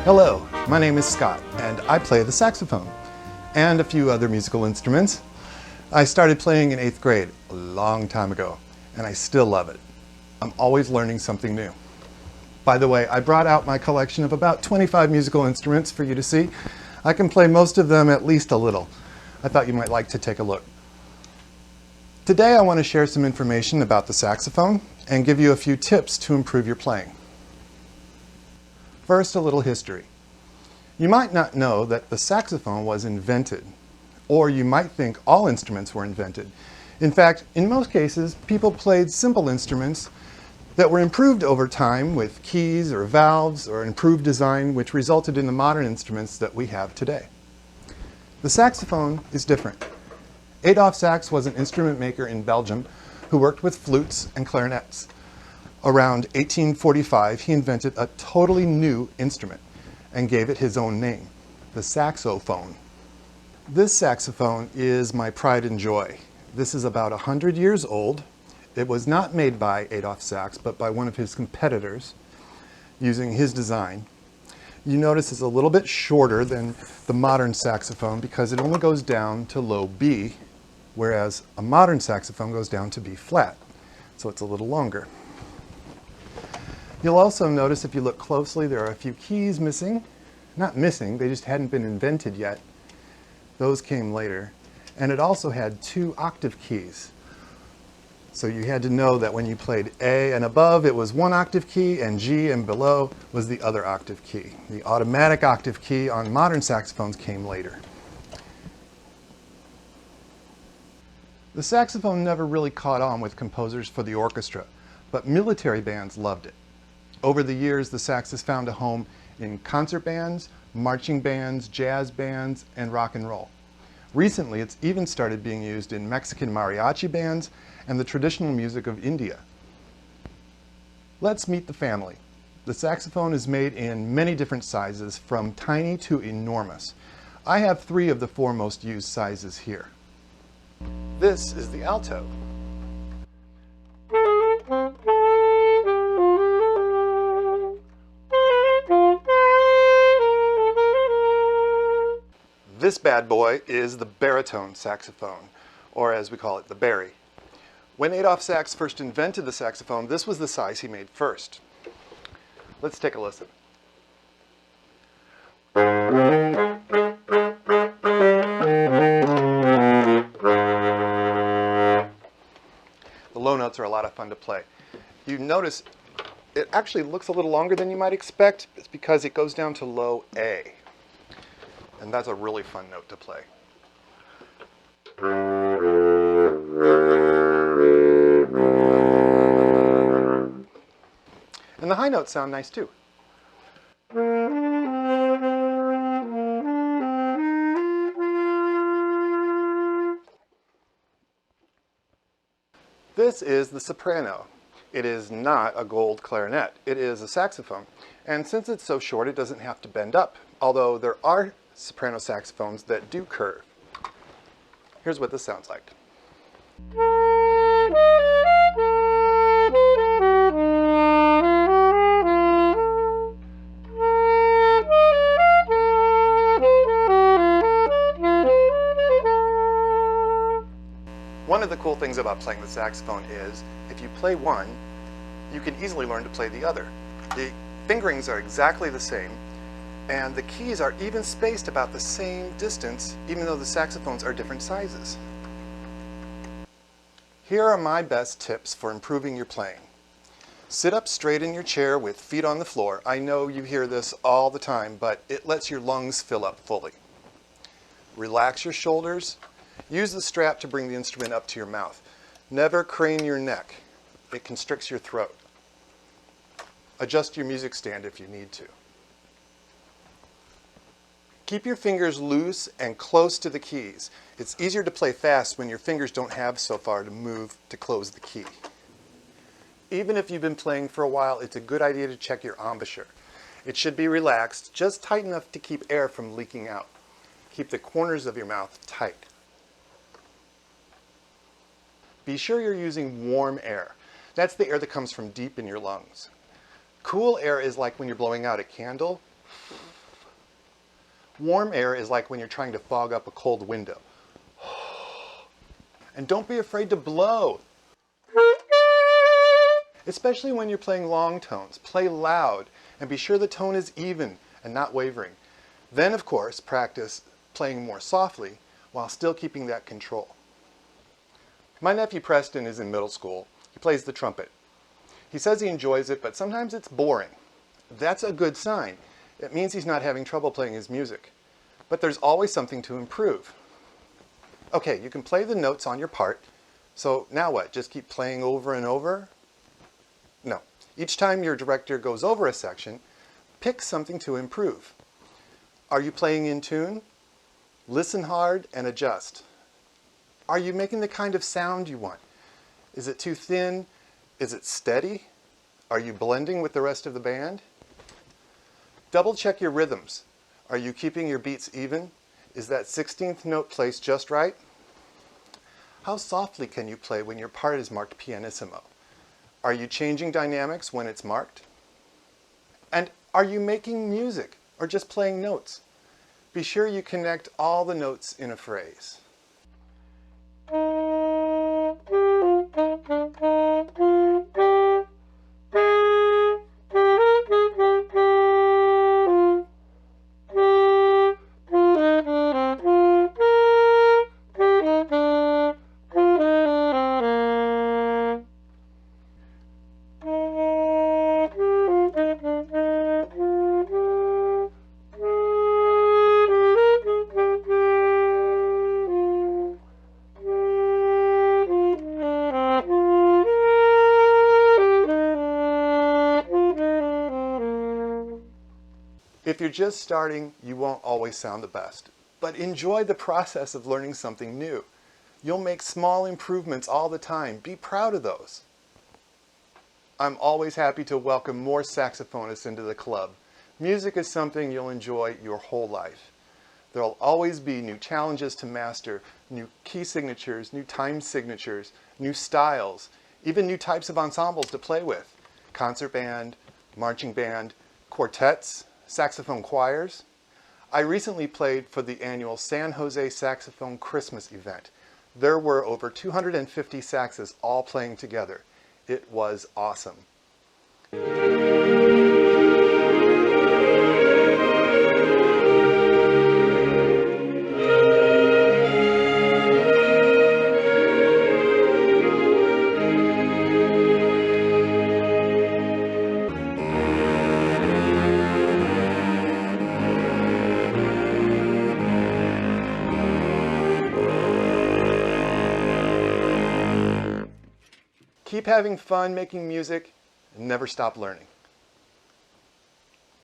Hello, my name is Scott, and I play the saxophone and a few other musical instruments. I started playing in 8th grade a long time ago, and I still love it. I'm always learning something new. By the way, I brought out my collection of about 25 musical instruments for you to see. I can play most of them at least a little. I thought you might like to take a look. Today I want to share some information about the saxophone and give you a few tips to improve your playing. First, a little history. You might not know that the saxophone was invented, or you might think all instruments were invented. In fact, in most cases, people played simple instruments that were improved over time with keys or valves or improved design, which resulted in the modern instruments that we have today. The saxophone is different. Adolphe Sax was an instrument maker in Belgium who worked with flutes and clarinets. Around 1845, he invented a totally new instrument and gave it his own name, the saxophone. This saxophone is my pride and joy. This is about 100 years old. It was not made by Adolphe Sax, but by one of his competitors using his design. You notice it's a little bit shorter than the modern saxophone because it only goes down to low B, whereas a modern saxophone goes down to B flat, so it's a little longer. You'll also notice if you look closely there are a few keys missing. Not missing, they just hadn't been invented yet. Those came later. And it also had 2 octave keys. So you had to know that when you played A and above it was 1 octave key and G and below was the other octave key. The automatic octave key on modern saxophones came later. The saxophone never really caught on with composers for the orchestra, but military bands loved it. Over the years, the sax has found a home in concert bands, marching bands, jazz bands, and rock and roll. Recently, it's even started being used in Mexican mariachi bands and the traditional music of India. Let's meet the family. The saxophone is made in many different sizes, from tiny to enormous. I have 3 of the 4 most used sizes here. This is the alto. This bad boy is the baritone saxophone, or as we call it, the bari. When Adolphe Sax first invented the saxophone, this was the size he made first. Let's take a listen. The low notes are a lot of fun to play. You notice it actually looks a little longer than you might expect. It's because it goes down to low A. And that's a really fun note to play. And the high notes sound nice too. This is the soprano. It is not a gold clarinet. It is a saxophone. And since it's so short, it doesn't have to bend up, although there are soprano saxophones that do curve. Here's what this sounds like. One of the cool things about playing the saxophone is, if you play one, you can easily learn to play the other. The fingerings are exactly the same, and the keys are even spaced about the same distance, even though the saxophones are different sizes. Here are my best tips for improving your playing. Sit up straight in your chair with feet on the floor. I know you hear this all the time, but it lets your lungs fill up fully. Relax your shoulders. Use the strap to bring the instrument up to your mouth. Never crane your neck. It constricts your throat. Adjust your music stand if you need to. Keep your fingers loose and close to the keys. It's easier to play fast when your fingers don't have so far to move to close the key. Even if you've been playing for a while, it's a good idea to check your embouchure. It should be relaxed, just tight enough to keep air from leaking out. Keep the corners of your mouth tight. Be sure you're using warm air. That's the air that comes from deep in your lungs. Cool air is like when you're blowing out a candle. Warm air is like when you're trying to fog up a cold window. And don't be afraid to blow. Especially when you're playing long tones. Play loud and be sure the tone is even and not wavering. Then, of course, practice playing more softly while still keeping that control. My nephew Preston is in middle school. He plays the trumpet. He says he enjoys it, but sometimes it's boring. That's a good sign. It means he's not having trouble playing his music. But there's always something to improve. Okay, you can play the notes on your part. So now what? Just keep playing over and over? No. Each time your director goes over a section, pick something to improve. Are you playing in tune? Listen hard and adjust. Are you making the kind of sound you want? Is it too thin? Is it steady? Are you blending with the rest of the band? Double check your rhythms. Are you keeping your beats even? Is that 16th note placed just right? How softly can you play when your part is marked pianissimo? Are you changing dynamics when it's marked? And are you making music or just playing notes? Be sure you connect all the notes in a phrase. If you're just starting, you won't always sound the best. But enjoy the process of learning something new. You'll make small improvements all the time. Be proud of those. I'm always happy to welcome more saxophonists into the club. Music is something you'll enjoy your whole life. There'll always be new challenges to master, new key signatures, new time signatures, new styles, even new types of ensembles to play with. Concert band, marching band, quartets, saxophone choirs. I recently played for the annual San Jose Saxophone Christmas event. There were over 250 saxes all playing together. It was awesome. Keep having fun making music and never stop learning.